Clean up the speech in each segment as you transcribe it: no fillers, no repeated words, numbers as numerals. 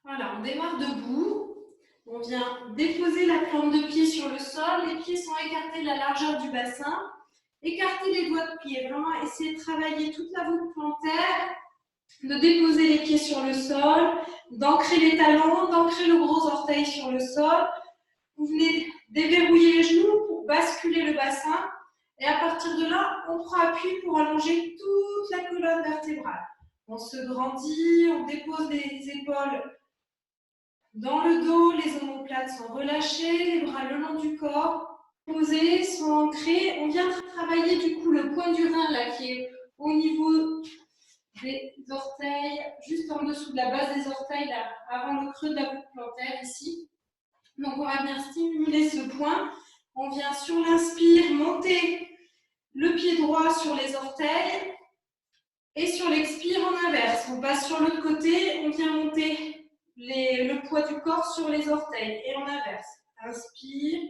Voilà, on démarre debout. On vient déposer la plante de pied sur le sol. Les pieds sont écartés de la largeur du bassin. Écartez les doigts de pied. Vraiment, essayez de travailler toute la voûte plantaire, de déposer les pieds sur le sol, d'ancrer les talons, d'ancrer le gros orteil sur le sol. Vous venez déverrouiller les genoux pour basculer le bassin. Et à partir de là, on prend appui pour allonger toute la colonne vertébrale. On se grandit, on dépose les épaules dans le dos, les omoplates sont relâchées, les bras le long du corps, posés, sont ancrés. On vient travailler du coup le point du rein là qui est au niveau des orteils, juste en dessous de la base des orteils, là, avant le creux de la voûte plantaire ici. Donc on va venir stimuler ce point. On vient sur l'inspire monter le pied droit sur les orteils et sur l'expire en inverse. On passe sur l'autre côté, on vient monter le poids du corps sur les orteils et en inverse. Inspire,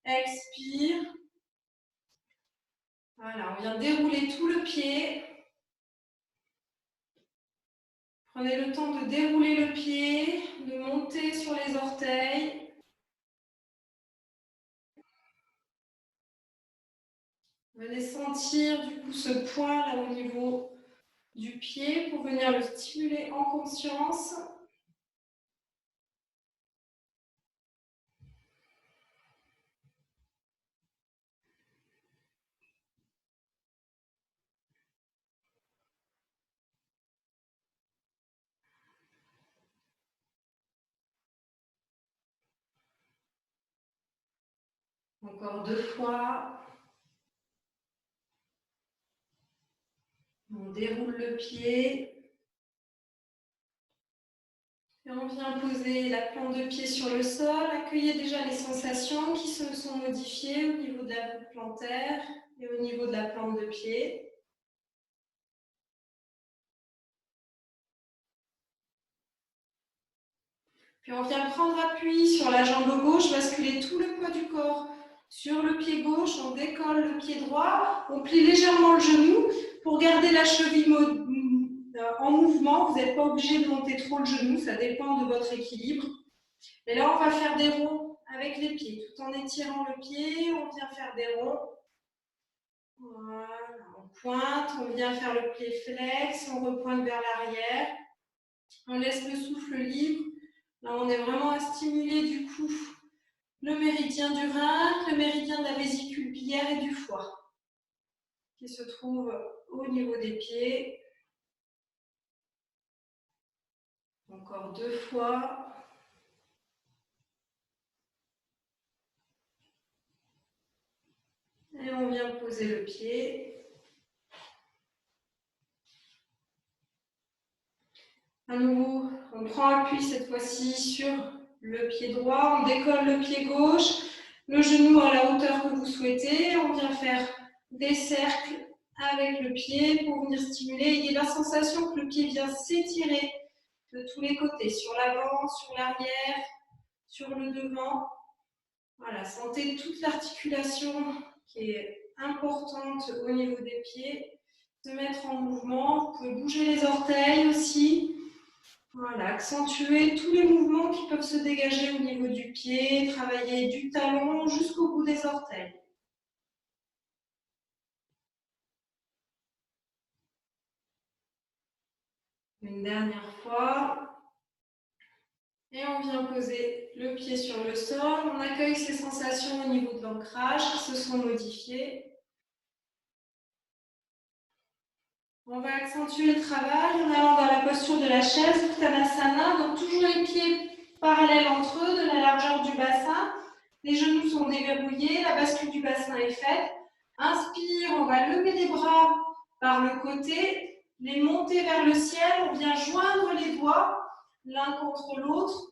expire. Voilà, on vient dérouler tout le pied. Prenez le temps de dérouler le pied, de monter sur les orteils. Venez sentir du coup ce point là au niveau du pied pour venir le stimuler en conscience. Encore 2 fois. On déroule le pied. Et on vient poser la plante de pied sur le sol. Accueillez déjà les sensations qui se sont modifiées au niveau de la voûte plantaire et au niveau de la plante de pied. Puis on vient prendre appui sur la jambe gauche, basculer tout le poids du corps sur le pied gauche, on décolle le pied droit, on plie légèrement le genou pour garder la cheville en mouvement. Vous n'êtes pas obligé de monter trop le genou, ça dépend de votre équilibre. Et là, on va faire des ronds avec les pieds. Tout en étirant le pied, on vient faire des ronds. Voilà, on pointe, on vient faire le pied flex, on repointe vers l'arrière. On laisse le souffle libre. Là, on est vraiment à stimuler du coup le méridien du rein, le méridien de la vésicule biliaire et du foie, qui se trouve au niveau des pieds. Encore 2 fois. Et on vient poser le pied. À nouveau, on prend appui cette fois-ci sur le pied droit, on décolle le pied gauche, le genou à la hauteur que vous souhaitez, on vient faire des cercles avec le pied pour venir stimuler. Ayez la sensation que le pied vient s'étirer de tous les côtés, sur l'avant, sur l'arrière, sur le devant. Voilà, sentez toute l'articulation qui est importante au niveau des pieds, se mettre en mouvement. Vous pouvez bouger les orteils aussi. Voilà, accentuer tous les mouvements qui peuvent se dégager au niveau du pied, travailler du talon jusqu'au bout des orteils. Une dernière fois. Et on vient poser le pied sur le sol. On accueille ces sensations au niveau de l'ancrage qui se sont modifiées. On va accentuer le travail en allant dans la posture de la chaise, Uttanasana. Donc toujours les pieds parallèles entre eux, de la largeur du bassin. Les genoux sont déverrouillés, la bascule du bassin est faite. Inspire, on va lever les bras par le côté, les monter vers le ciel. On vient joindre les doigts l'un contre l'autre.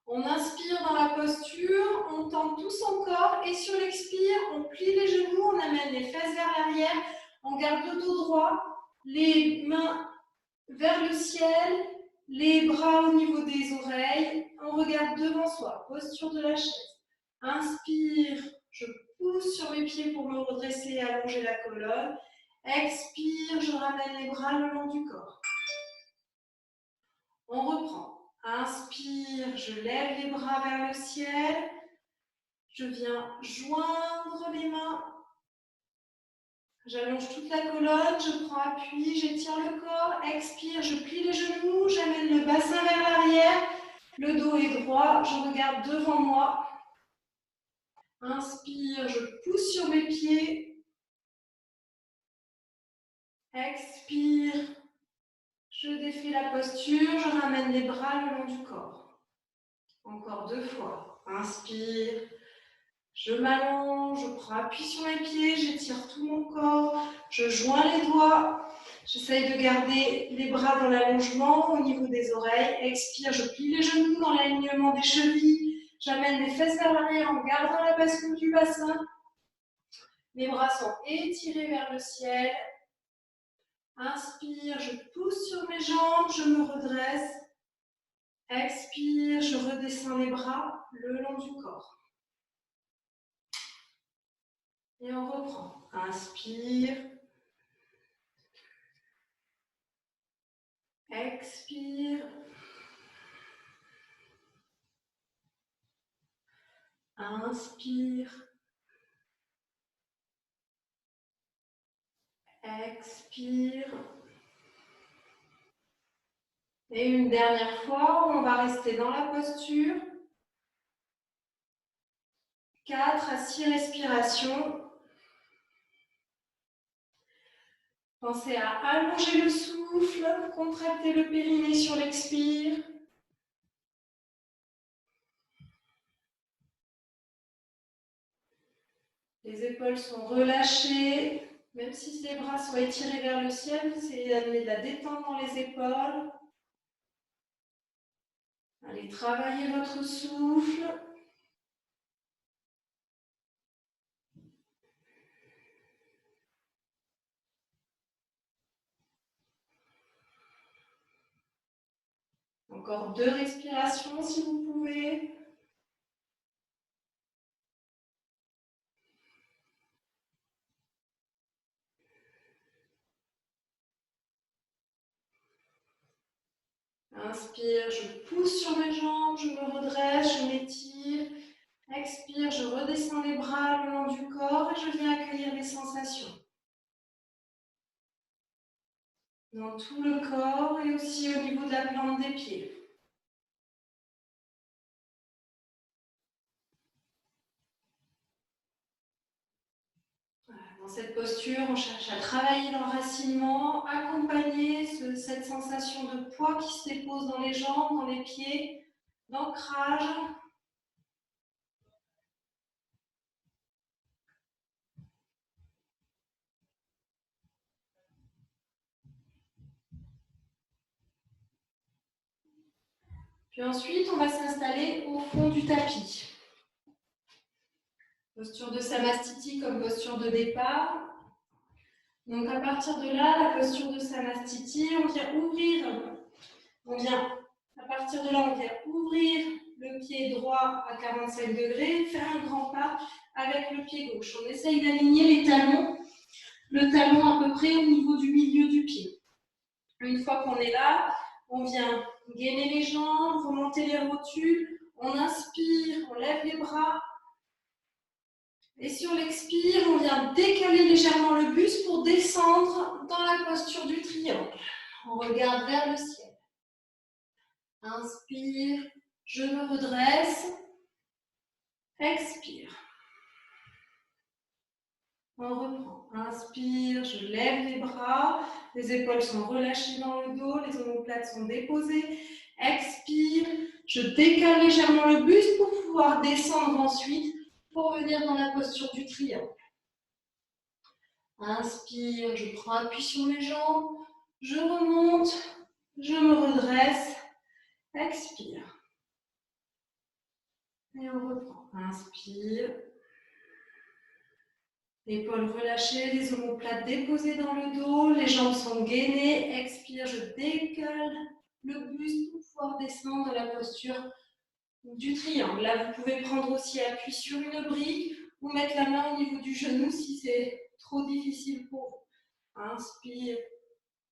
On inspire dans la posture, on tend tout son corps et sur l'expire, on plie les genoux, on amène les fesses vers l'arrière, on garde le dos droit, les mains vers le ciel, les bras au niveau des oreilles, on regarde devant soi, posture de la chaise. Inspire, je pousse sur mes pieds pour me redresser et allonger la colonne. Expire, je ramène les bras le long du corps. On reprend. Inspire, je lève les bras vers le ciel. Je viens joindre les mains. J'allonge toute la colonne, je prends appui, j'étire le corps. Expire, je plie les genoux, j'amène le bassin vers l'arrière. Le dos est droit, je regarde devant moi. Inspire, je pousse sur mes pieds. Expire, je défais la posture, je ramène les bras le long du corps. Encore 2 fois. Inspire, je m'allonge, je prends appui sur mes pieds, j'étire tout mon corps, je joins les doigts. J'essaye de garder les bras dans l'allongement au niveau des oreilles. Expire, je plie les genoux dans l'alignement des chevilles. J'amène les fesses vers l'arrière en gardant la bascule du bassin. Les bras sont étirés vers le ciel. Inspire, je pousse sur mes jambes, je me redresse. Expire, je redescends les bras le long du corps. Et on reprend. Inspire. Expire. Inspire. Expire. Et une dernière fois, on va rester dans la posture. 4 à 6 respirations. Pensez à allonger le souffle, contracter le périnée sur l'expire. Les épaules sont relâchées. Même si les bras sont étirés vers le ciel, c'est d'amener de la détente dans les épaules. Allez travailler votre souffle. Encore 2 respirations si vous pouvez. Inspire, je pousse sur mes jambes, je me redresse, je m'étire. Expire, je redescends les bras le long du corps et je viens accueillir les sensations. Dans tout le corps et aussi au niveau de la plante des pieds. Dans cette posture, on cherche à travailler l'enracinement, accompagner cette sensation de poids qui se dépose dans les jambes, dans les pieds, d'ancrage. Puis ensuite, on va s'installer au fond du tapis. Posture de Samastiti comme posture de départ. Donc à partir de là, la posture de Samastiti, à partir de là, on vient ouvrir le pied droit à 45 degrés, faire un grand pas avec le pied gauche. On essaye d'aligner les talons, le talon à peu près au niveau du milieu du pied. Une fois qu'on est là, on vient gainer les jambes, remonter les rotules, on inspire, on lève les bras. Et sur l'expire, on vient décaler légèrement le buste pour descendre dans la posture du triangle. On regarde vers le ciel. Inspire, je me redresse. Expire. On reprend. Inspire, je lève les bras. Les épaules sont relâchées dans le dos, les omoplates sont déposées. Expire, je décale légèrement le buste pour pouvoir descendre ensuite pour venir dans la posture du triangle. Inspire, je prends appui sur mes jambes, je remonte, je me redresse, expire. Et on reprend. Inspire. Épaules relâchées, les omoplates déposées dans le dos, les jambes sont gainées. Expire, je décale le buste pour pouvoir descendre dans la posture du triangle. Là, vous pouvez prendre aussi appui sur une brique ou mettre la main au niveau du genou si c'est trop difficile pour vous. Inspire,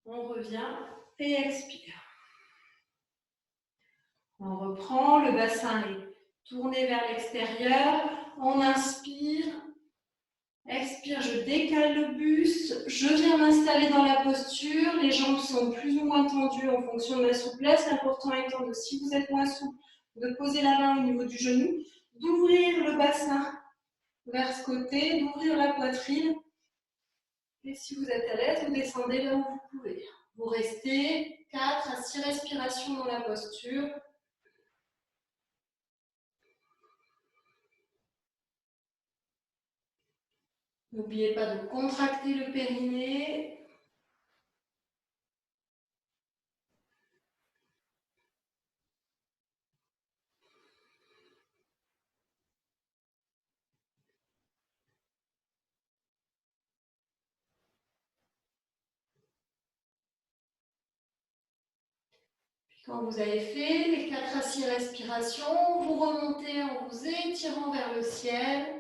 on revient et expire. On reprend, le bassin est tourné vers l'extérieur. On inspire. Expire, je décale le buste. Je viens m'installer dans la posture. Les jambes sont plus ou moins tendues en fonction de la souplesse. L'important étant de, si vous êtes moins souple, de poser la main au niveau du genou, d'ouvrir le bassin vers ce côté, d'ouvrir la poitrine. Et si vous êtes à l'aise, vous descendez là où vous pouvez. Vous restez 4 à 6 respirations dans la posture. N'oubliez pas de contracter le périnée. Quand vous avez fait les 4 à 6 respirations, vous remontez en vous étirant vers le ciel.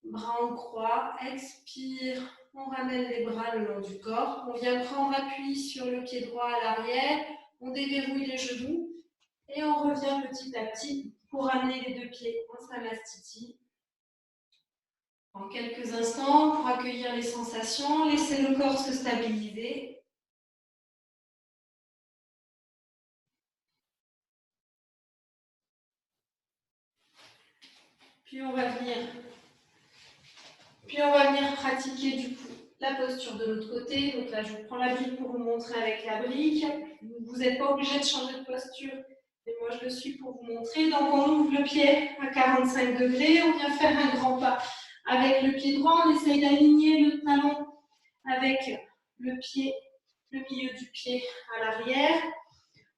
Bras en croix, expire, on ramène les bras le long du corps. On vient prendre appui sur le pied droit à l'arrière, on déverrouille les genoux et on revient petit à petit pour ramener les deux pieds en Samastiti. En quelques instants, pour accueillir les sensations, laissez le corps se stabiliser. Puis on va venir pratiquer du coup la posture de l'autre côté. Donc là, je vous prends la brique pour vous montrer avec la brique. Vous n'êtes pas obligé de changer de posture. Et moi, je le suis pour vous montrer. Donc, on ouvre le pied à 45 degrés. On vient faire un grand pas avec le pied droit. On essaye d'aligner le talon avec le milieu du pied à l'arrière.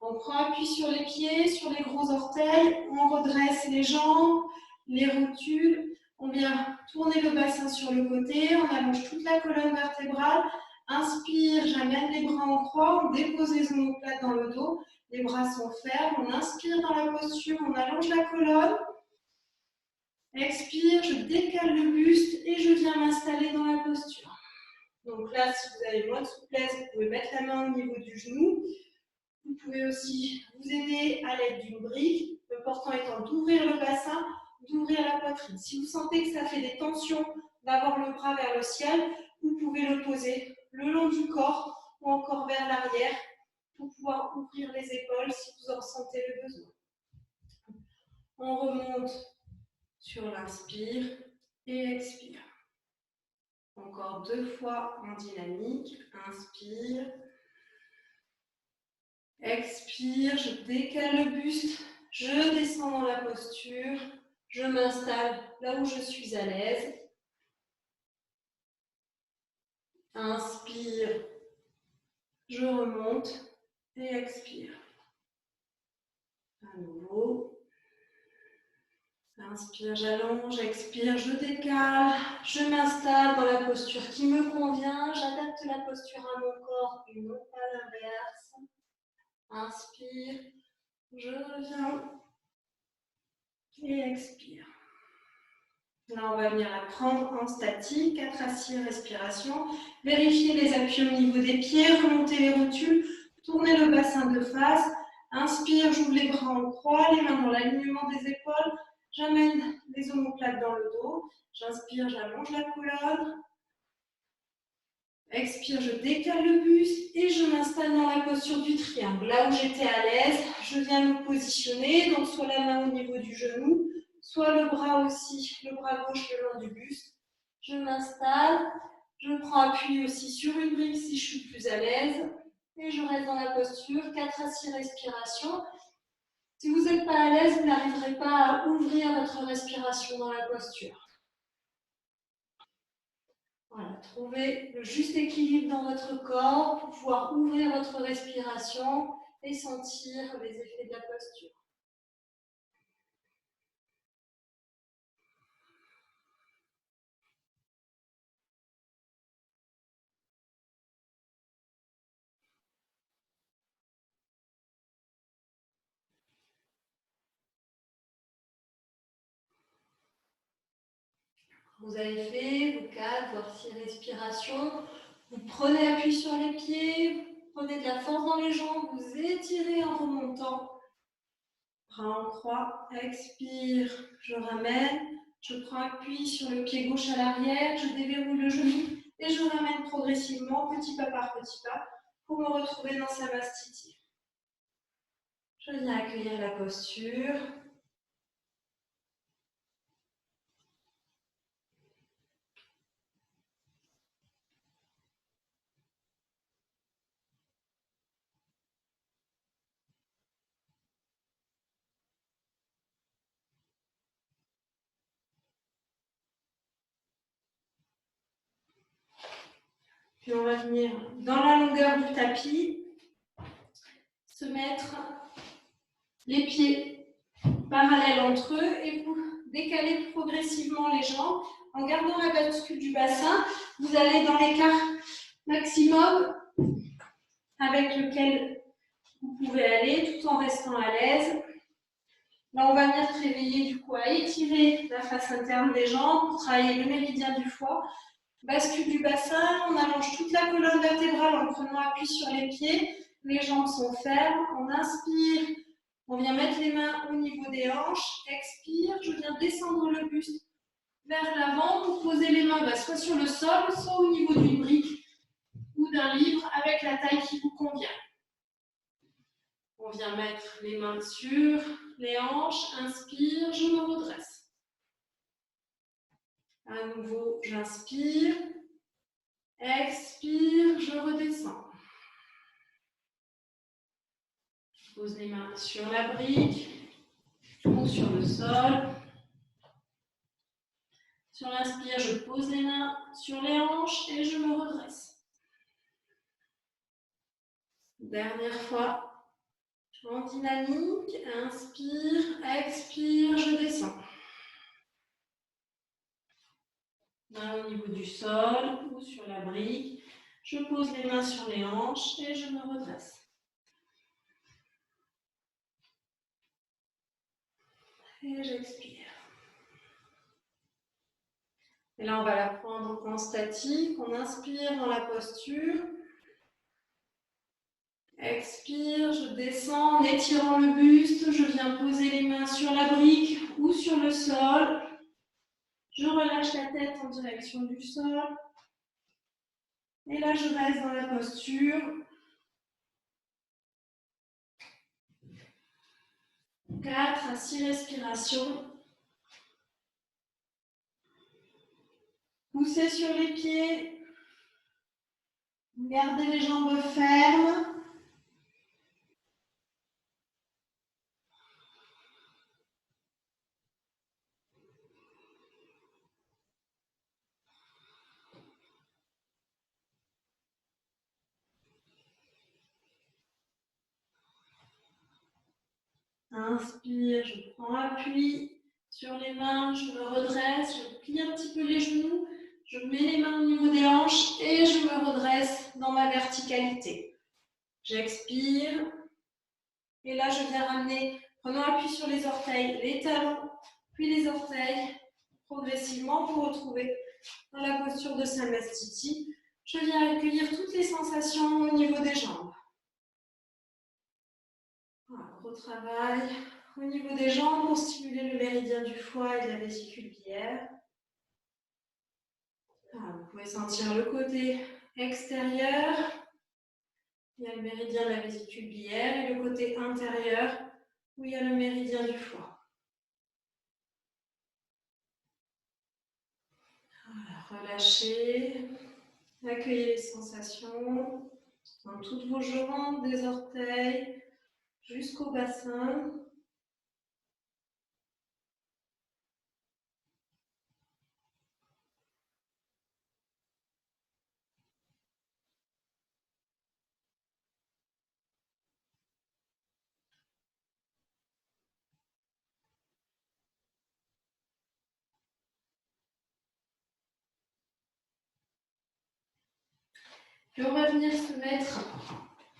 On prend appui sur les pieds, sur les gros orteils. On redresse les jambes, les rotules. On vient tourner le bassin sur le côté. On allonge toute la colonne vertébrale. Inspire, j'amène les bras en croix. On dépose les omoplates dans le dos. Les bras sont fermes. On inspire dans la posture. On allonge la colonne. Expire, je décale le buste et je viens m'installer dans la posture. Donc là, si vous avez moins de souplesse, vous pouvez mettre la main au niveau du genou. Vous pouvez aussi vous aider à l'aide d'une brique. L'important étant d'ouvrir le bassin, d'ouvrir la poitrine. Si vous sentez que ça fait des tensions d'avoir le bras vers le ciel, vous pouvez le poser le long du corps ou encore vers l'arrière pour pouvoir ouvrir les épaules si vous en sentez le besoin. On remonte sur l'inspire et expire. Encore 2 fois en dynamique. Inspire. Expire, je décale le buste, je descends dans la posture, je m'installe là où je suis à l'aise. Inspire, je remonte et expire. À nouveau. Inspire, j'allonge, expire, je décale, je m'installe dans la posture qui me convient, j'adapte la posture à mon corps et non pas l'inverse. Inspire, je reviens et expire. Là, on va venir la prendre en statique, 4 à 6 respirations. Vérifiez les appuis au niveau des pieds, remontez les rotules, tournez le bassin de face. Inspire, j'ouvre les bras en croix, les mains dans l'alignement des épaules. J'amène les omoplates dans le dos. J'inspire, j'allonge la colonne. Expire, je décale le buste et je m'installe dans la posture du triangle. Là où j'étais à l'aise, je viens me positionner, donc soit la main au niveau du genou, soit le bras aussi, le bras gauche le long du buste. Je m'installe, je prends appui aussi sur une brique si je suis plus à l'aise et je reste dans la posture, 4 à 6 respirations. Si vous n'êtes pas à l'aise, vous n'arriverez pas à ouvrir votre respiration dans la posture. Voilà, trouvez le juste équilibre dans votre corps pour pouvoir ouvrir votre respiration et sentir les effets de la posture. Vous avez fait vos 4 voire 6 respirations. Vous prenez appui sur les pieds, vous prenez de la force dans les jambes, vous étirez en remontant Bras en croix, expire, je ramène, je prends appui sur le pied gauche à l'arrière, je déverrouille le genou et je ramène progressivement, petit pas par petit pas, pour me retrouver dans Samastiti. Je viens accueillir la posture. Puis on va venir dans la longueur du tapis, se mettre les pieds parallèles entre eux et vous décaler progressivement les jambes. En gardant la bascule du bassin, vous allez dans l'écart maximum avec lequel vous pouvez aller tout en restant à l'aise. Là, on va venir réveiller du coup à étirer la face interne des jambes pour travailler le méridien du foie. Bascule du bassin, on allonge toute la colonne vertébrale en prenant appui sur les pieds. Les jambes sont fermes. On inspire, on vient mettre les mains au niveau des hanches. Expire, je viens descendre le buste vers l'avant pour poser les mains soit sur le sol, soit au niveau d'une brique ou d'un livre avec la taille qui vous convient. On vient mettre les mains sur les hanches. Inspire, je me redresse. À nouveau, j'inspire. Expire, je redescends. Je pose les mains sur la brique ou sur le sol. Sur l'inspire, je pose les mains sur les hanches et je me redresse. Dernière fois. En dynamique, inspire, expire, je descends. Main au niveau du sol ou sur la brique. Je pose les mains sur les hanches et je me redresse. Et j'expire. Et là, on va la prendre en statique. On inspire dans la posture. Expire, je descends en étirant le buste. Je viens poser les mains sur la brique ou sur le sol. Je relâche la tête en direction du sol. Et là, je reste dans la posture. 4 à 6 respirations. Poussez sur les pieds. Gardez les jambes fermes. Inspire, je prends appui sur les mains, je me redresse, je plie un petit peu les genoux, je mets les mains au niveau des hanches et je me redresse dans ma verticalité. J'expire et là je viens ramener, prenant appui sur les orteils, les talons, puis les orteils, progressivement pour retrouver dans la posture de Samastiti. Je viens accueillir toutes les sensations au niveau des jambes. Voilà, gros travail au niveau des jambes pour stimuler le méridien du foie et de la vésicule biliaire. Voilà, vous pouvez sentir le côté extérieur. Il y a le méridien de la vésicule biliaire et le côté intérieur où il y a le méridien du foie. Voilà, relâchez, accueillez les sensations dans toutes vos jambes, des orteils jusqu'au bassin. Puis on va venir se mettre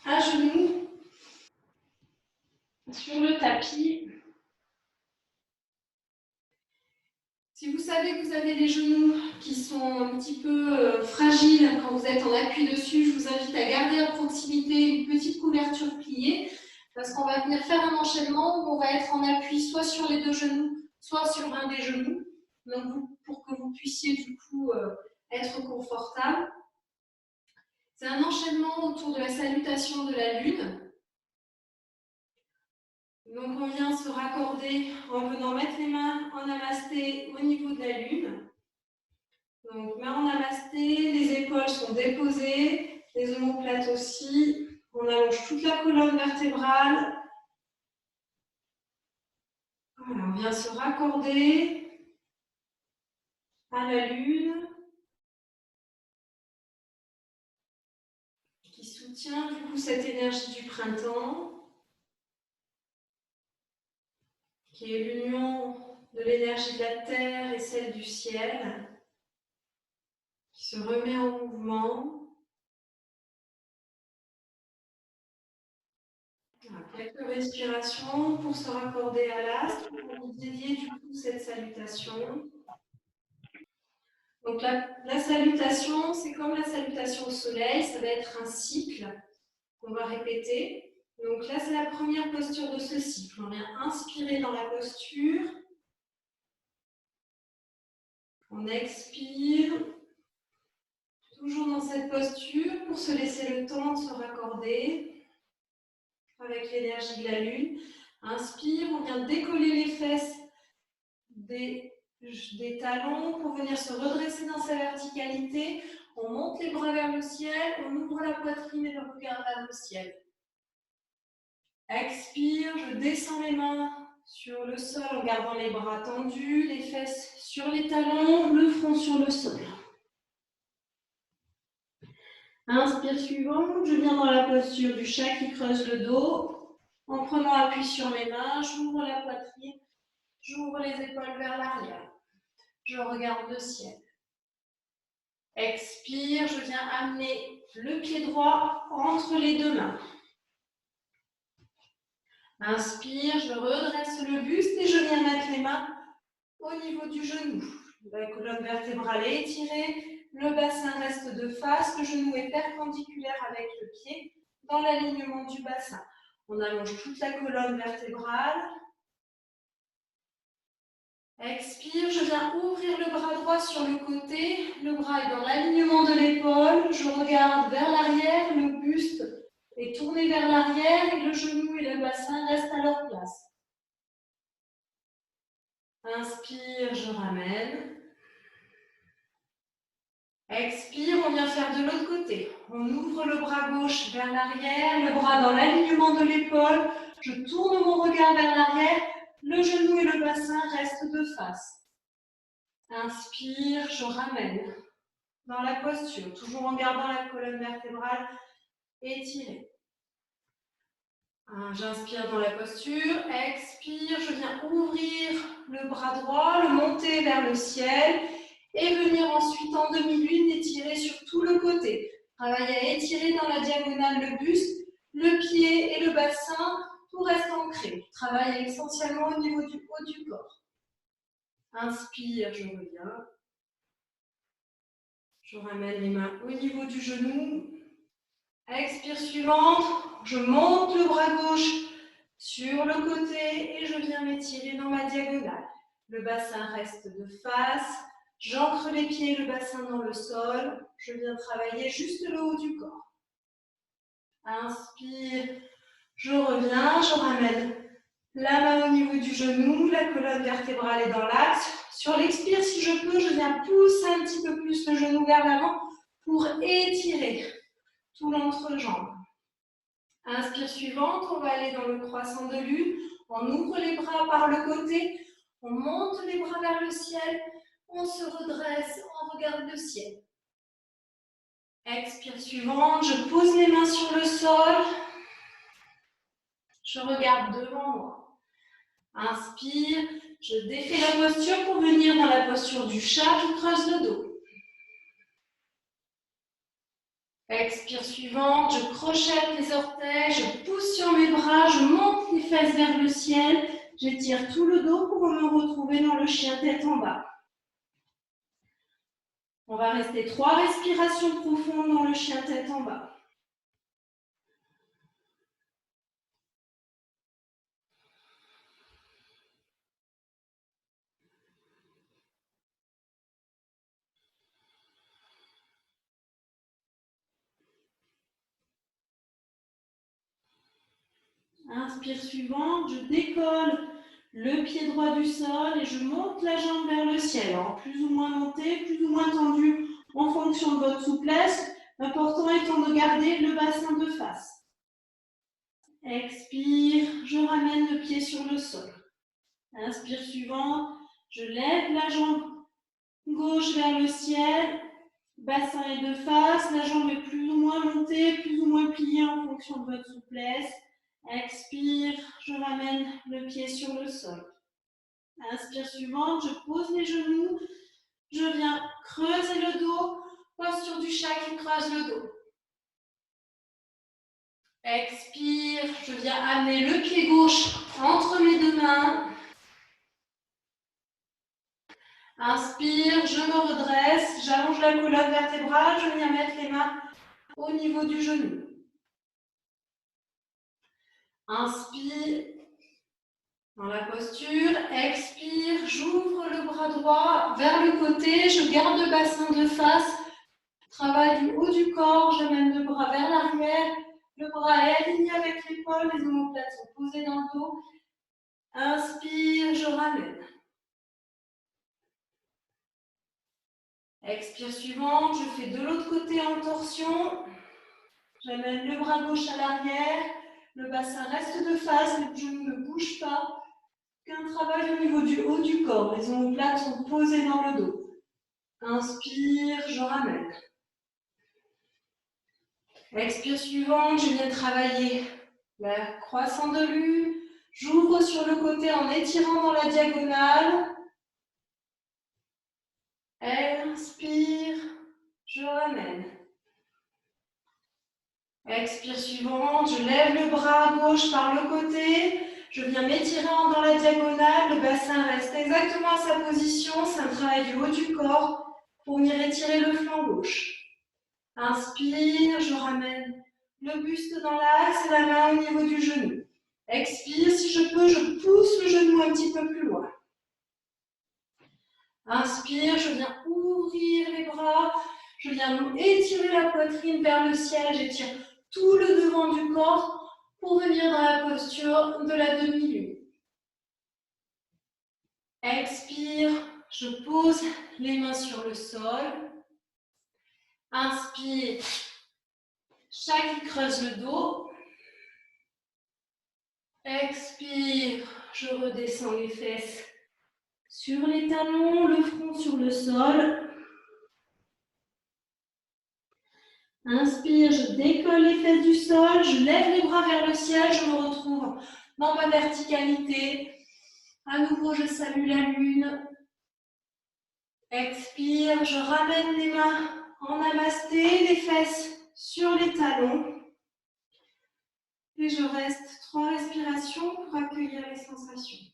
à genoux sur le tapis. Si vous savez que vous avez les genoux qui sont un petit peu fragiles quand vous êtes en appui dessus, je vous invite à garder à proximité une petite couverture pliée parce qu'on va venir faire un enchaînement où on va être en appui soit sur les deux genoux, soit sur un des genoux. Donc, pour que vous puissiez du coup être confortable. C'est un enchaînement autour de la salutation de la lune. Donc, on vient se raccorder en venant mettre les mains en namasté au niveau de la lune. Donc, main en namasté, les épaules sont déposées, les omoplates aussi. On allonge toute la colonne vertébrale. Voilà, on vient se raccorder à la lune qui soutient du coup cette énergie du printemps, qui est l'union de l'énergie de la terre et celle du ciel, qui se remet en mouvement. Voilà, quelques respirations pour se raccorder à l'astre, pour dédier du coup cette salutation. Donc la salutation, c'est comme la salutation au soleil, ça va être un cycle qu'on va répéter. Donc là, c'est la première posture de ce cycle. On vient inspirer dans la posture. On expire, toujours dans cette posture, pour se laisser le temps de se raccorder avec l'énergie de la lune. Inspire, on vient décoller les fesses des talons pour venir se redresser dans sa verticalité. On monte les bras vers le ciel, on ouvre la poitrine et le regard vers le ciel. Expire, je descends les mains sur le sol en gardant les bras tendus, les fesses sur les talons, le front sur le sol. Inspire suivante, je viens dans la posture du chat qui creuse le dos. En prenant appui sur mes mains, j'ouvre la poitrine, j'ouvre les épaules vers l'arrière. Je regarde le ciel. Expire, je viens amener le pied droit entre les deux mains. Inspire, je redresse le buste et je viens mettre les mains au niveau du genou. La colonne vertébrale est étirée, le bassin reste de face, le genou est perpendiculaire avec le pied dans l'alignement du bassin. On allonge toute la colonne vertébrale. Expire, je viens ouvrir le bras droit sur le côté. Le bras est dans l'alignement de l'épaule. Je regarde vers l'arrière, le buste est tourné vers l'arrière et le genou et le bassin restent à leur place. Inspire, je ramène. Expire, on vient faire de l'autre côté. On ouvre le bras gauche vers l'arrière, le bras dans l'alignement de l'épaule. Je tourne mon regard vers l'arrière. Le genou et le bassin restent de face. Inspire, je ramène dans la posture, toujours en gardant la colonne vertébrale étirée. J'inspire dans la posture, expire, je viens ouvrir le bras droit, le monter vers le ciel et venir ensuite en demi-lune étirer sur tout le côté. Travailler à étirer dans la diagonale le buste, le pied et le bassin, tout reste ancré. Travaille essentiellement au niveau du haut du corps. Inspire, je reviens. Je ramène les mains au niveau du genou. Expire suivante, je monte le bras gauche sur le côté et je viens m'étirer dans ma diagonale. Le bassin reste de face, j'ancre les pieds et le bassin dans le sol. Je viens travailler juste le haut du corps. Inspire, je reviens, je ramène la main au niveau du genou, la colonne vertébrale est dans l'axe. Sur l'expire, si je peux, je viens pousser un petit peu plus le genou vers l'avant pour étirer tout l'entrejambe. Inspire suivante, on va aller dans le croissant de lune. On ouvre les bras par le côté, on monte les bras vers le ciel, on se redresse, on regarde le ciel. Expire suivante, je pose les mains sur le sol, je regarde devant moi. Inspire, je défais la posture pour venir dans la posture du chat qui creuse le dos. Expire suivante, je crochette les orteils, je pousse sur mes bras, je monte les fesses vers le ciel, j'étire tout le dos pour me retrouver dans le chien tête en bas. On va rester 3 respirations profondes dans le chien tête en bas. Inspire suivante, je décolle le pied droit du sol et je monte la jambe vers le ciel. Alors, plus ou moins montée, plus ou moins tendue en fonction de votre souplesse. L'important étant de garder le bassin de face. Expire, je ramène le pied sur le sol. Inspire suivant, je lève la jambe gauche vers le ciel. Bassin est de face, la jambe est plus ou moins montée, plus ou moins pliée en fonction de votre souplesse. Expire, je ramène le pied sur le sol. Inspire suivante, je pose les genoux, je viens creuser le dos, posture du chat qui creuse le dos. Expire, je viens amener le pied gauche entre mes deux mains. Inspire, je me redresse, j'allonge la colonne vertébrale, je viens mettre les mains au niveau du genou. Inspire dans la posture, expire, j'ouvre le bras droit vers le côté, je garde le bassin de face, travaille du haut du corps, j'amène le bras vers l'arrière, le bras est aligné avec l'épaule, les omoplates sont posées dans le dos. Inspire, je ramène. Expire suivante, je fais de l'autre côté en torsion. J'amène le bras gauche à l'arrière, le bassin reste de face, les genoux ne bougent pas. Qu'un travail au niveau du haut du corps, les omoplates sont posées dans le dos. Inspire, je ramène. Expire suivante, je viens travailler la croissant de lune. J'ouvre sur le côté en étirant dans la diagonale. Inspire, je ramène. Expire suivante, je lève le bras gauche par le côté. Je viens m'étirer dans la diagonale. Le bassin reste exactement à sa position. C'est un travail du haut du corps pour venir étirer le flanc gauche. Inspire, je ramène le buste dans l'axe et la main au niveau du genou. Expire, si je peux, je pousse le genou un petit peu plus loin. Inspire, je viens ouvrir les bras, je viens étirer la poitrine vers le ciel, j'étire tout le devant du corps pour venir dans la posture de la demi-lune. Expire, je pose les mains sur le sol. Inspire, chat qui creuse le dos. Expire, je redescends les fesses sur les talons, le front sur le sol. Inspire, je décolle les fesses du sol, je lève les bras vers le ciel, je me retrouve dans ma verticalité. À nouveau, je salue la lune. Expire, je ramène les mains en namasté, les fesses sur les talons. Et je reste 3 respirations pour accueillir les sensations.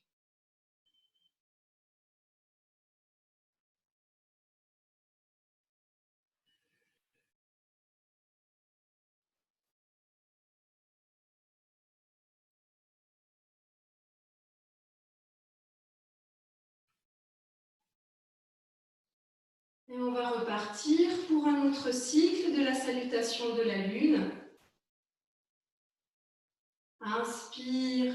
Et on va repartir pour un autre cycle de la salutation de la lune. Inspire,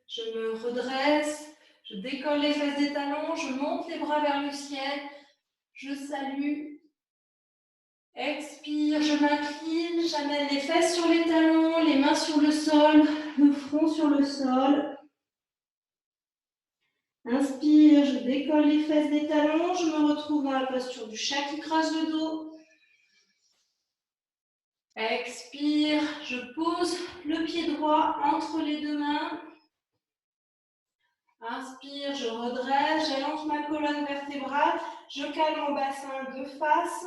je me redresse, je décolle les fesses des talons, je monte les bras vers le ciel, je salue. Expire, je m'incline, j'amène les fesses sur les talons, les mains sur le sol, le front sur le sol. Inspire, je décolle les fesses des talons, je me retrouve dans la posture du chat qui creuse le dos. Expire, je pose le pied droit entre les deux mains. Inspire, je redresse, j'allonge ma colonne vertébrale, je cale mon bassin de face.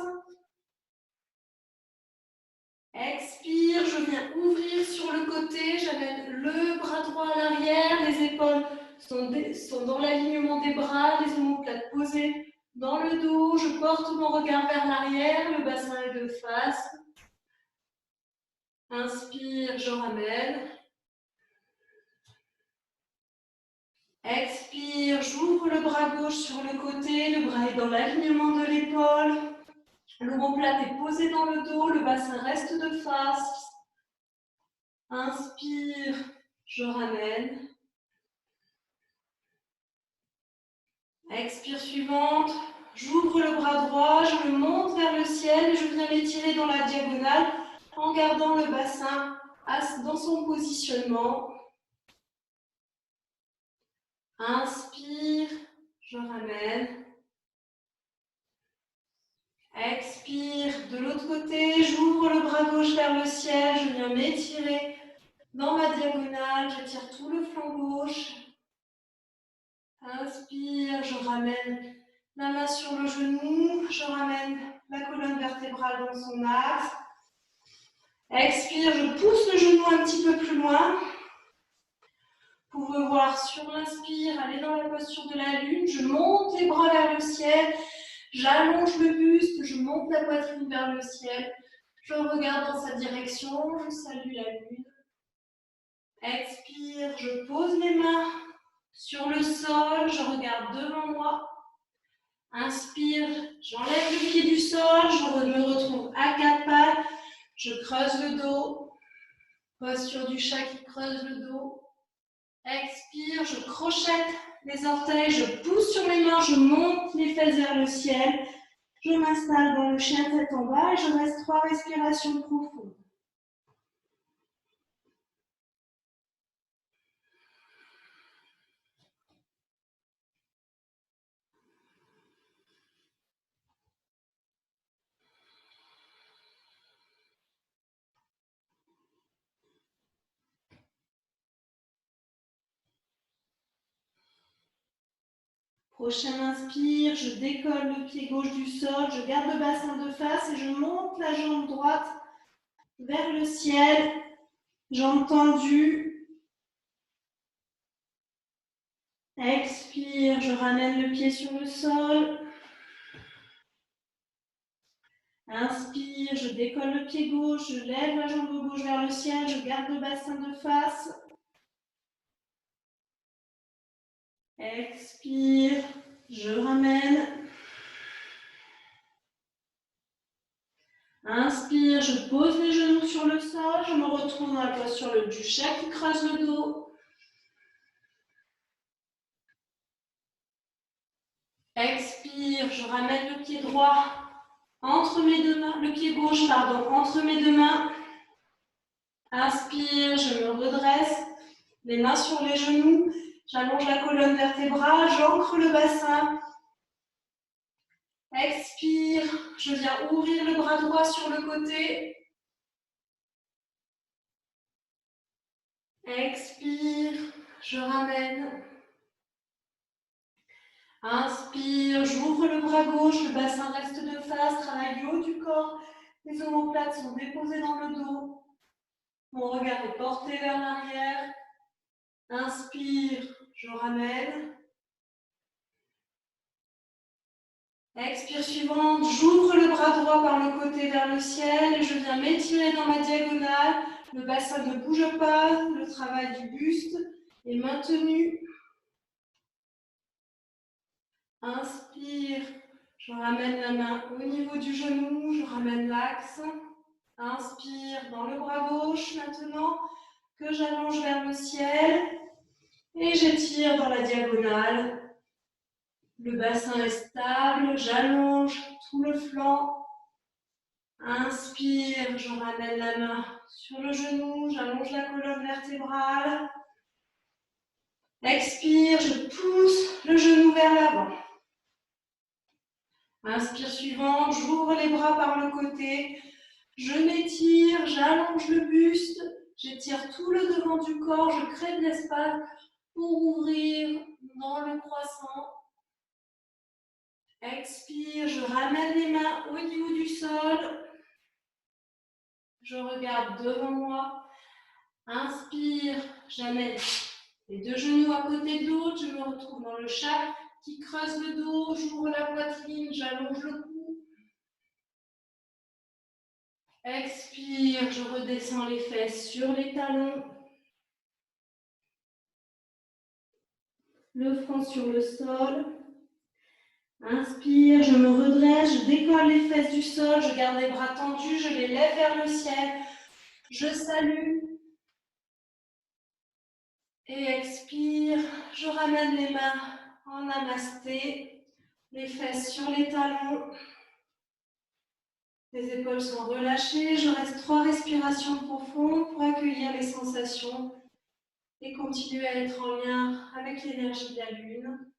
Expire, je viens ouvrir sur le côté, j'amène le bras droit à l'arrière, les épaules sont dans l'alignement des bras, les omoplates posées dans le dos, je porte mon regard vers l'arrière, le bassin est de face. Inspire, je ramène. Expire, j'ouvre le bras gauche sur le côté, le bras est dans l'alignement de l'épaule. L'omoplate est posée dans le dos, le bassin reste de face. Inspire, je ramène. Expire suivante, j'ouvre le bras droit, je le monte vers le ciel et je viens l'étirer dans la diagonale en gardant le bassin dans son positionnement. Inspire, je ramène. Expire, de l'autre côté, j'ouvre le bras gauche vers le ciel, je viens m'étirer dans ma diagonale, j'étire tout le flanc gauche. Inspire, je ramène la main sur le genou, je ramène la colonne vertébrale dans son axe. Expire, je pousse le genou un petit peu plus loin. Vous pouvez voir sur l'inspire, aller dans la posture de la lune, je monte les bras vers le ciel, j'allonge le buste, je monte la poitrine vers le ciel, je regarde dans sa direction, je salue la lune. Expire, je pose mes mains sur le sol, je regarde devant moi. Inspire, j'enlève le pied du sol, je me retrouve à quatre pattes, je creuse le dos, posture du chat qui creuse le dos. Expire, je crochette les orteils, je pousse sur mes mains, je monte les fesses vers le ciel. Je m'installe dans le chien tête en bas et je reste 3 respirations profondes. Prochain inspire, je décolle le pied gauche du sol, je garde le bassin de face et je monte la jambe droite vers le ciel. Jambe tendue. Expire, je ramène le pied sur le sol. Inspire, je décolle le pied gauche, je lève la jambe gauche vers le ciel, je garde le bassin de face. Expire, je ramène. Inspire, je pose les genoux sur le sol, je me retrouve dans la posture du chat qui creuse le dos. Expire, je ramène le pied droit entre mes deux mains, le pied gauche, pardon, entre mes deux mains. Inspire, je me redresse, les mains sur les genoux, j'allonge la colonne vertébrale, j'ancre le bassin. Expire, je viens ouvrir le bras droit sur le côté. Expire, je ramène. Inspire, j'ouvre le bras gauche, le bassin reste de face, travaille du haut du corps. Les omoplates sont déposées dans le dos. Mon regard est porté vers l'arrière. Inspire, je ramène. Expire suivante, j'ouvre le bras droit par le côté vers le ciel et je viens m'étirer dans ma diagonale. Le bassin ne bouge pas, le travail du buste est maintenu. Inspire, je ramène la main au niveau du genou, je ramène l'axe. Inspire dans le bras gauche maintenant, que j'allonge vers le ciel. Et j'étire dans la diagonale. Le bassin est stable, j'allonge tout le flanc. Inspire, je ramène la main sur le genou, j'allonge la colonne vertébrale. Expire, je pousse le genou vers l'avant. Inspire suivante, j'ouvre les bras par le côté. Je m'étire, j'allonge le buste, j'étire tout le devant du corps, je crée de l'espace pour ouvrir dans le croissant. Expire, je ramène les mains au niveau du sol. Je regarde devant moi. Inspire, j'amène les deux genoux à côté de l'autre. Je me retrouve dans le chat qui creuse le dos. J'ouvre la poitrine, j'allonge le cou. Expire, je redescends les fesses sur les talons. Le front sur le sol. Inspire, je me redresse, je décolle les fesses du sol, je garde les bras tendus, je les lève vers le ciel. Je salue. Et expire, je ramène les mains en namasté, les fesses sur les talons. Les épaules sont relâchées, je reste 3 respirations profondes pour accueillir les sensations et continuer à être en lien avec l'énergie de la lune.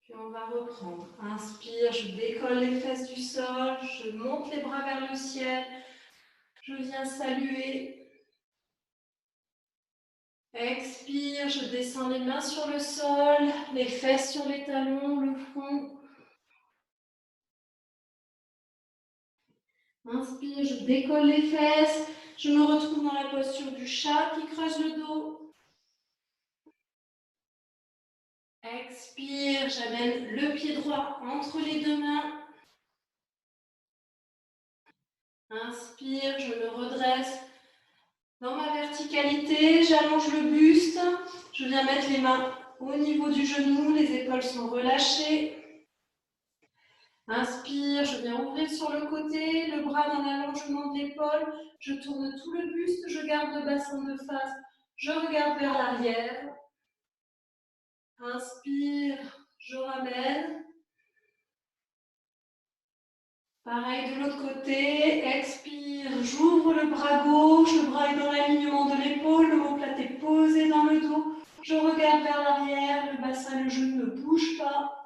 Puis on va reprendre. Inspire, je décolle les fesses du sol, je monte les bras vers le ciel, je viens saluer. Expire, je descends les mains sur le sol, les fesses sur les talons, le front. Inspire, je décolle les fesses, je me retrouve dans la posture du chat qui creuse le dos. Expire, j'amène le pied droit entre les deux mains. Inspire, je me redresse dans ma verticalité, j'allonge le buste, je viens mettre les mains au niveau du genou, les épaules sont relâchées. Inspire, je viens ouvrir sur le côté, le bras dans l'allongement de l'épaule, je tourne tout le buste, je garde le bassin de face, je regarde vers l'arrière. Inspire, je ramène. Pareil de l'autre côté, expire, j'ouvre le bras gauche, le bras est dans l'alignement de l'épaule, l'omoplate est posé dans le dos. Je regarde vers l'arrière, le bassin, le genou ne bouge pas.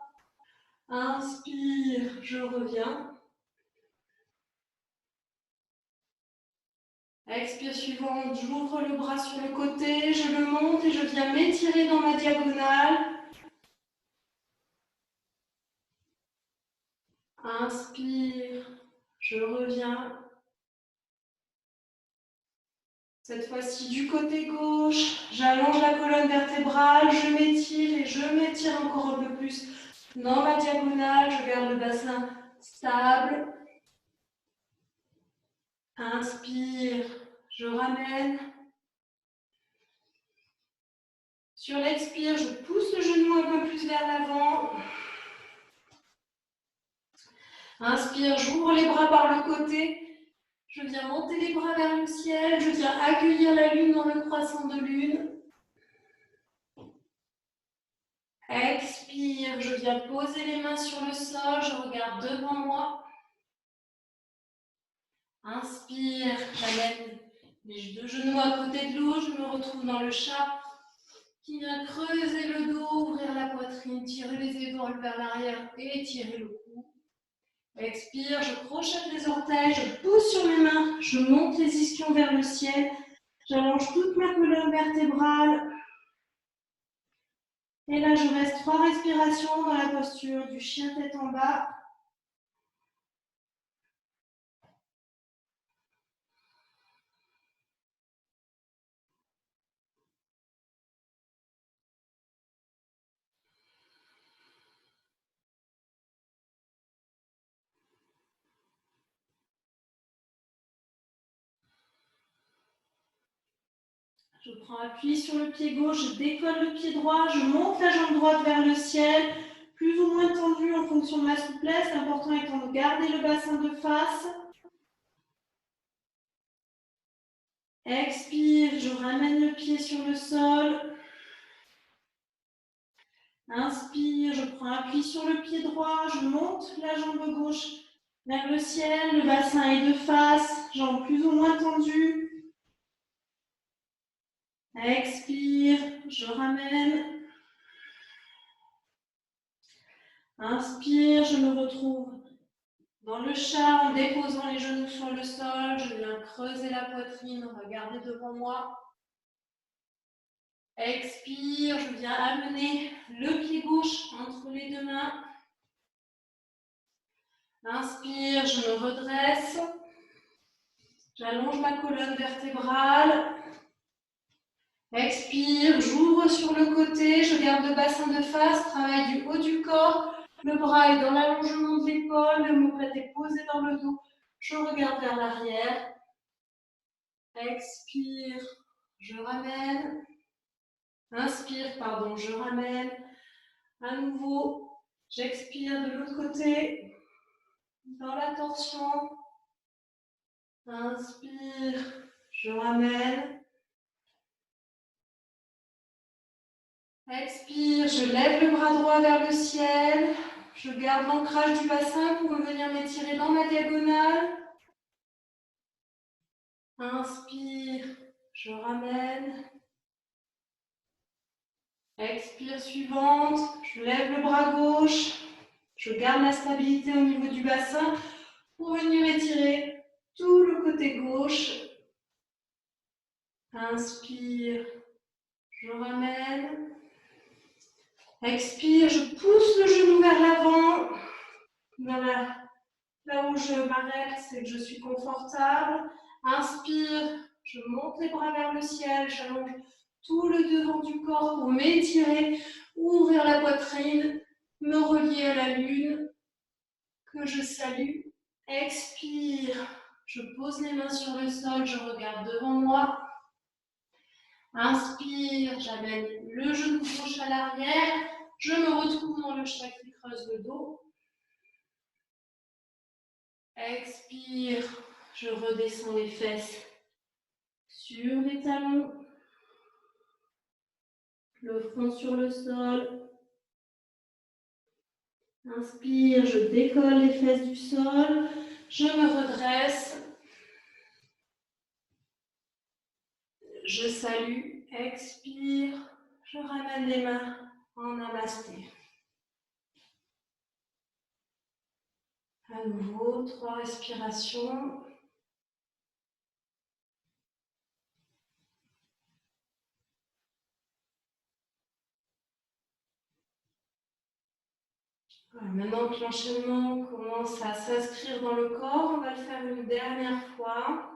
Inspire, je reviens. Expire suivante, j'ouvre le bras sur le côté, je le monte et je viens m'étirer dans ma diagonale. Inspire, je reviens. Cette fois-ci du côté gauche, j'allonge la colonne vertébrale, je m'étire et je m'étire encore un peu plus dans ma diagonale. Je garde le bassin stable. Inspire, je ramène. Sur l'expire, je pousse le genou un peu plus vers l'avant. Inspire, j'ouvre les bras par le côté. Je viens monter les bras vers le ciel. Je viens accueillir la lune dans le croissant de lune. Expire, je viens poser les mains sur le sol. Je regarde devant moi. Inspire, j'amène les deux genoux à côté de l'eau. Je me retrouve dans le chat qui vient creuser le dos, ouvrir la poitrine, tirer les épaules vers l'arrière et étirer le cou. Expire, je crochette les orteils, je pousse sur mes mains, je monte les ischions vers le ciel, j'allonge toute ma colonne vertébrale. Et là, je reste 3 respirations dans la posture du chien tête en bas. Je prends appui sur le pied gauche, je décolle le pied droit, je monte la jambe droite vers le ciel, plus ou moins tendue en fonction de ma souplesse. L'important étant de garder le bassin de face. Expire, je ramène le pied sur le sol. Inspire, je prends appui sur le pied droit, je monte la jambe gauche vers le ciel, le bassin est de face, jambes plus ou moins tendues. Expire, je ramène. Inspire, je me retrouve dans le chat en déposant les genoux sur le sol. Je viens creuser la poitrine, regarder devant moi. Expire, je viens amener le pied gauche entre les deux mains. Inspire, je me redresse. J'allonge ma colonne vertébrale. Expire, j'ouvre sur le côté, je garde le bassin de face, travail du haut du corps. Le bras est dans l'allongement de l'épaule, l'omoplate est posée dans le dos. Je regarde vers l'arrière. Expire, je ramène. Inspire, pardon, je ramène. À nouveau, j'expire de l'autre côté. Dans la torsion. Inspire, je ramène. Expire, je lève le bras droit vers le ciel. Je garde l'ancrage du bassin pour venir m'étirer dans ma diagonale. Inspire, je ramène. Expire suivante, je lève le bras gauche. Je garde la stabilité au niveau du bassin pour venir étirer tout le côté gauche. Inspire, je ramène. Expire, je pousse le genou vers l'avant. Là où je m'arrête, c'est que je suis confortable. Inspire, je monte les bras vers le ciel, j'allonge tout le devant du corps pour m'étirer, ouvrir la poitrine, me relier à la lune, que je salue. Expire, je pose les mains sur le sol, je regarde devant moi. Inspire, j'amène le genou gauche à l'arrière, je me retrouve dans le chat qui creuse le dos. Expire, je redescends les fesses sur les talons, le front sur le sol. Inspire, je décolle les fesses du sol, je me redresse. Je salue, expire, je ramène les mains en namasté. À nouveau, 3 respirations. Voilà, maintenant que l'enchaînement commence à s'inscrire dans le corps, on va le faire une dernière fois.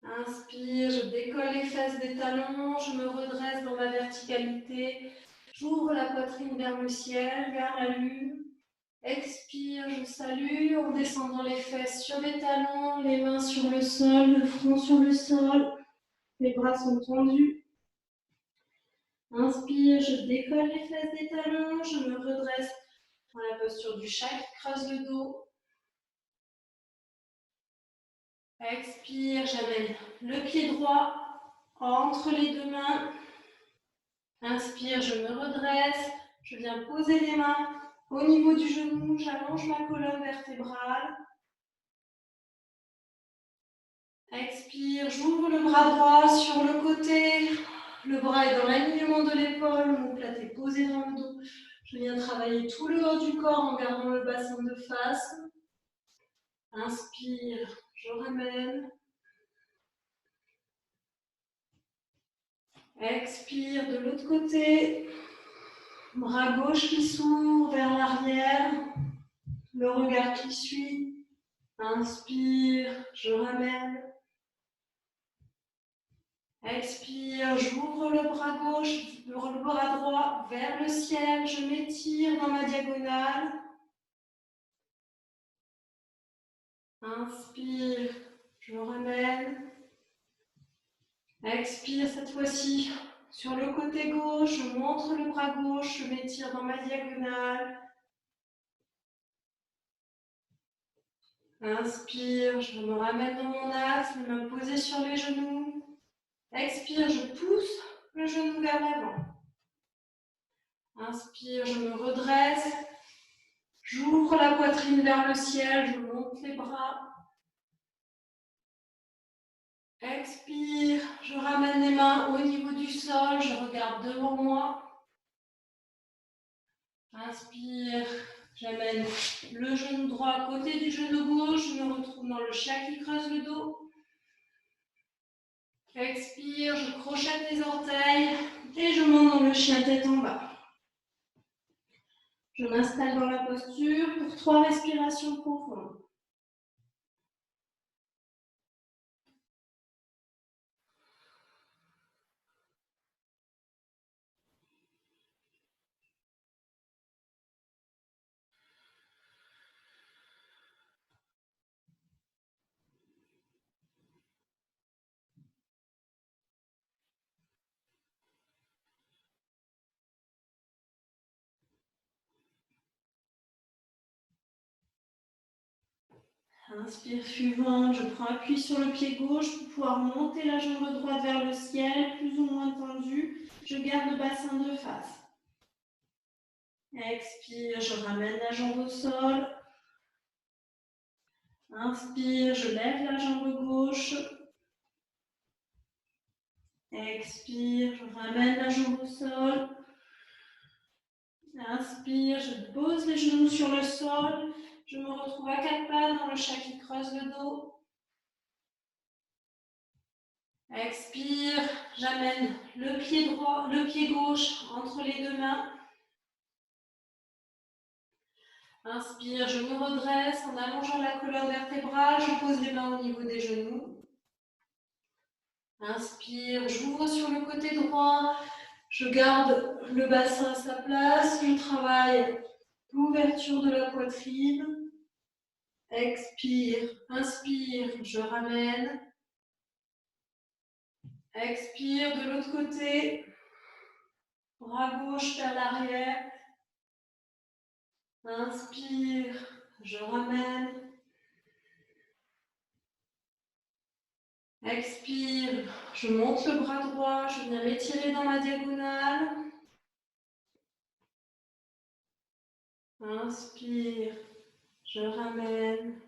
Inspire, je décolle les fesses des talons, je me redresse dans ma verticalité, j'ouvre la poitrine vers le ciel, vers la lune. Expire, je salue en descendant les fesses sur les talons, les mains sur le sol, le front sur le sol, les bras sont tendus. Inspire, je décolle les fesses des talons, je me redresse dans la posture du chat qui creuse le dos. Expire, j'amène le pied droit entre les deux mains. Inspire, je me redresse, je viens poser les mains au niveau du genou, j'allonge ma colonne vertébrale. Expire, j'ouvre le bras droit sur le côté, le bras est dans l'alignement de l'épaule, mon plat est posé dans le dos. Je viens travailler tout le haut du corps en gardant le bassin de face. Inspire, je ramène. Expire de l'autre côté. Bras gauche qui s'ouvre vers l'arrière. Le regard qui suit. Inspire, je ramène. Expire, j'ouvre le bras gauche, le bras droit vers le ciel. Je m'étire dans ma diagonale. Inspire, je ramène. Expire cette fois-ci. Sur le côté gauche, je montre le bras gauche, je m'étire dans ma diagonale. Inspire, je me ramène dans mon axe, les mains posées sur les genoux. Expire, je pousse le genou vers l'avant. Inspire, je me redresse. J'ouvre la poitrine vers le ciel, je monte les bras. Expire, je ramène les mains au niveau du sol, je regarde devant moi. Inspire, j'amène le genou droit à côté du genou gauche, je me retrouve dans le chat qui creuse le dos. Expire, je crochette les orteils et je monte dans le chien tête en bas. Je m'installe dans la posture pour 3 respirations profondes. Inspire suivante, je prends appui sur le pied gauche pour pouvoir monter la jambe droite vers le ciel, plus ou moins tendue. Je garde le bassin de face. Expire, je ramène la jambe au sol. Inspire, je lève la jambe gauche. Expire, je ramène la jambe au sol. Inspire, je pose les genoux sur le sol. Je me retrouve à 4 pattes dans le chat qui creuse le dos. Expire, j'amène le pied droit, le pied gauche entre les deux mains. Inspire, je me redresse en allongeant la colonne vertébrale. Je pose les mains au niveau des genoux. Inspire, j'ouvre sur le côté droit. Je garde le bassin à sa place. Je travaille l'ouverture de la poitrine. Expire, inspire, je ramène. Expire de l'autre côté. Bras gauche vers l'arrière. Inspire, je ramène. Expire, je monte le bras droit, je viens m'étirer dans ma diagonale. Inspire, je ramène.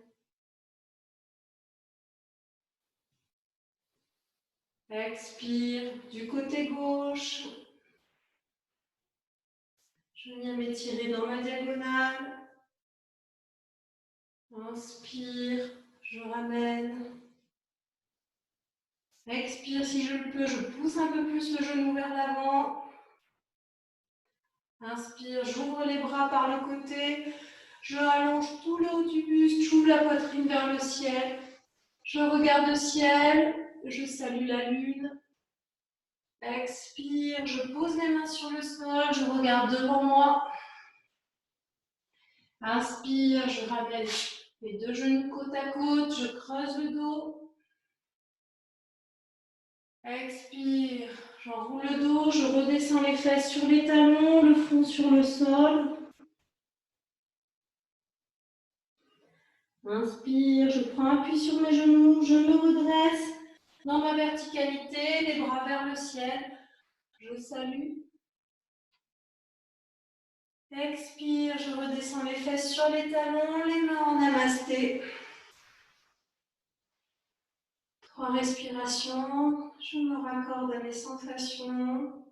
Expire, du côté gauche. Je viens m'étirer dans ma diagonale. Inspire, je ramène. Expire, si je le peux, je pousse un peu plus le genou vers l'avant. Inspire, j'ouvre les bras par le côté. Je allonge tout le haut du buste, j'ouvre la poitrine vers le ciel. Je regarde le ciel, je salue la lune. Expire, je pose les mains sur le sol, je regarde devant moi. Inspire, je ramène les deux genoux côte à côte, je creuse le dos. Expire, j'enroule le dos, je redescends les fesses sur les talons, le front sur le sol. Inspire, je prends appui sur mes genoux, je me redresse dans ma verticalité, les bras vers le ciel. Je salue. Expire, je redescends les fesses sur les talons, les mains en namasté. 3 respirations, je me raccorde à mes sensations.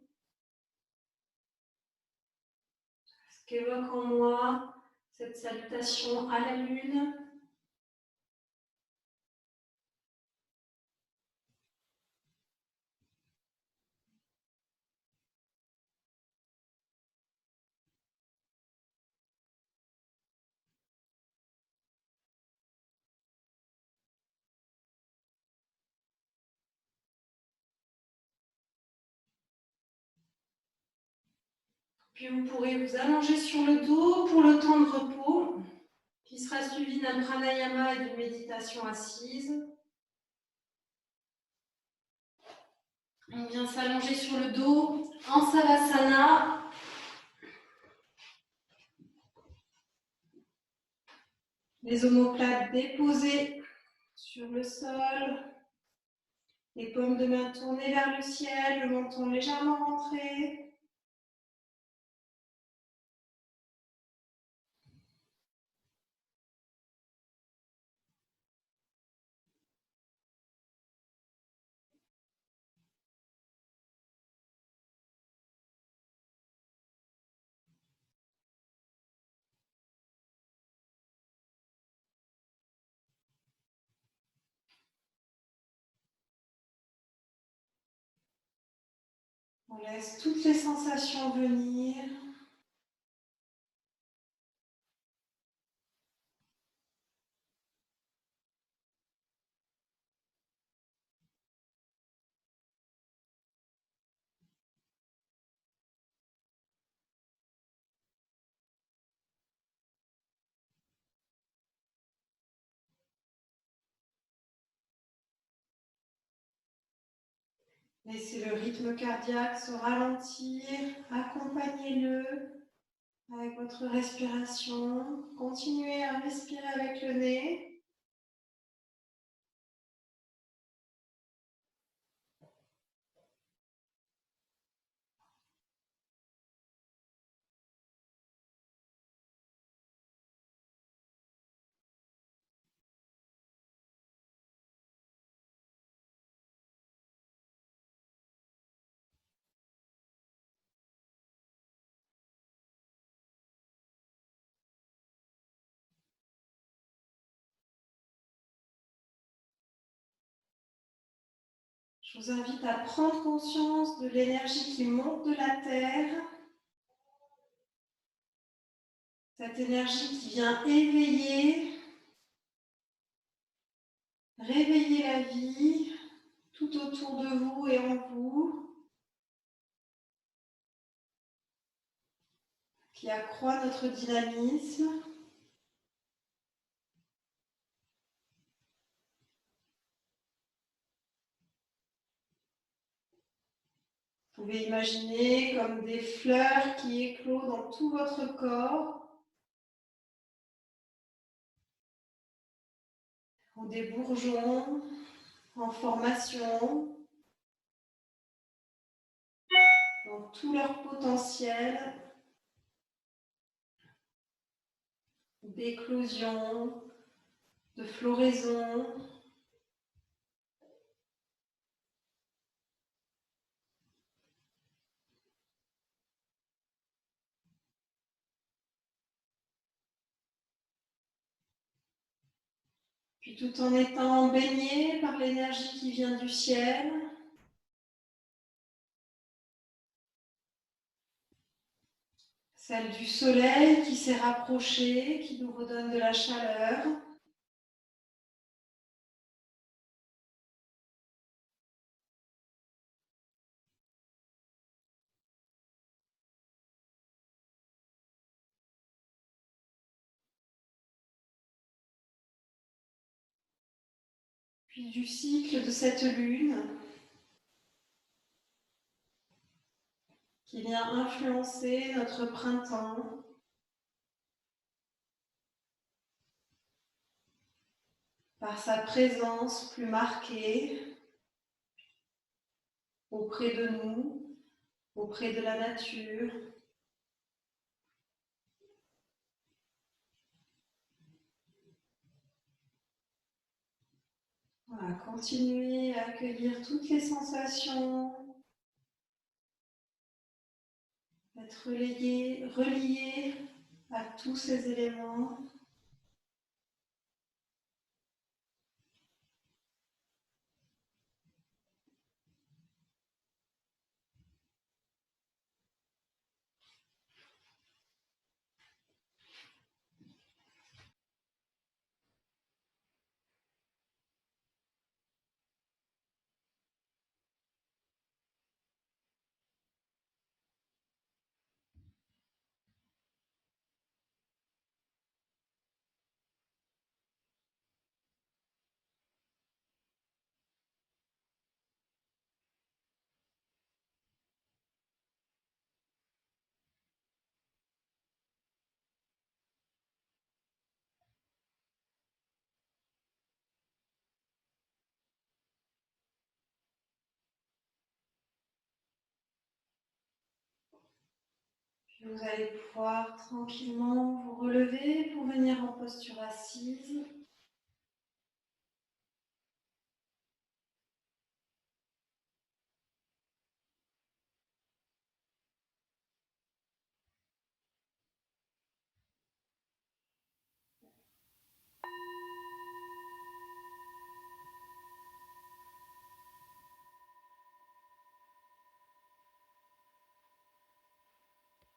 Ce qu'évoque en moi cette salutation à la lune. Puis vous pourrez vous allonger sur le dos pour le temps de repos, qui sera suivi d'un pranayama et d'une méditation assise. On vient s'allonger sur le dos en savasana. Les omoplates déposées sur le sol. Les paumes de main tournées vers le ciel, le menton légèrement rentré. On laisse toutes les sensations venir. Laissez le rythme cardiaque se ralentir, accompagnez-le avec votre respiration. Continuez à respirer avec le nez. Je vous invite à prendre conscience de l'énergie qui monte de la terre, cette énergie qui vient réveiller la vie tout autour de vous et en vous, qui accroît notre dynamisme. Vous pouvez imaginer comme des fleurs qui éclosent dans tout votre corps, ou des bourgeons en formation, dans tout leur potentiel d'éclosion, de floraison. Puis tout en étant baigné par l'énergie qui vient du ciel, celle du soleil qui s'est rapproché, qui nous redonne de la chaleur. Puis du cycle de cette lune qui vient influencer notre printemps par sa présence plus marquée auprès de nous, auprès de la nature. Voilà, continuez à accueillir toutes les sensations, être relié à tous ces éléments. Vous allez pouvoir tranquillement vous relever pour venir en posture assise.